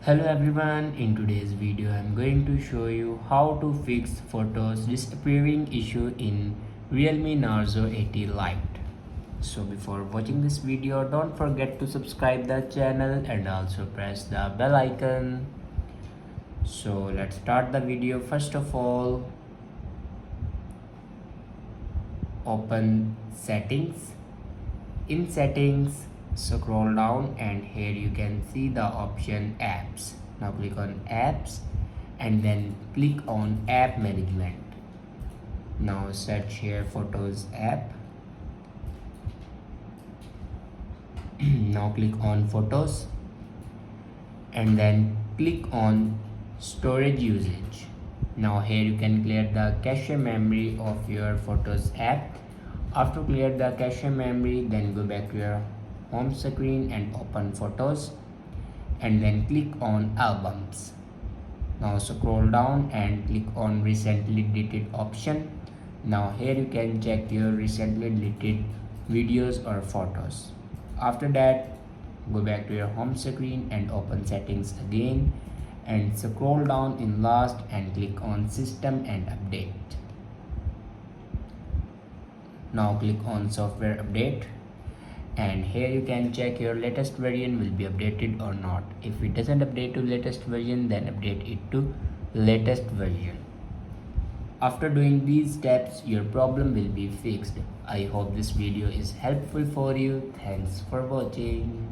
Hello everyone, in today's video I'm going to show you how to fix photos disappearing issue in Realme Narzo 80 Lite. So before watching this video, don't forget to subscribe the channel and also press the bell icon. So let's start the video. First of all, open settings. In settings, scroll down and here you can see the option apps. Now click on apps and then click on app management. Now search here photos app. Now click on photos and then click on storage usage. Now here you can clear the cache memory of your photos app. After clear the cache memory, then go back to your home screen and open photos and then click on albums. Now scroll down and click on recently deleted option. Now here you can check your recently deleted videos or photos. After that, go back to your home screen and open settings again and scroll down in last and click on system and update. Now click on software update and here you can check your latest version will be updated or not. If it doesn't update to latest version, then update it to latest version. After doing these steps, your problem will be fixed. I hope this video is helpful for you. Thanks for watching.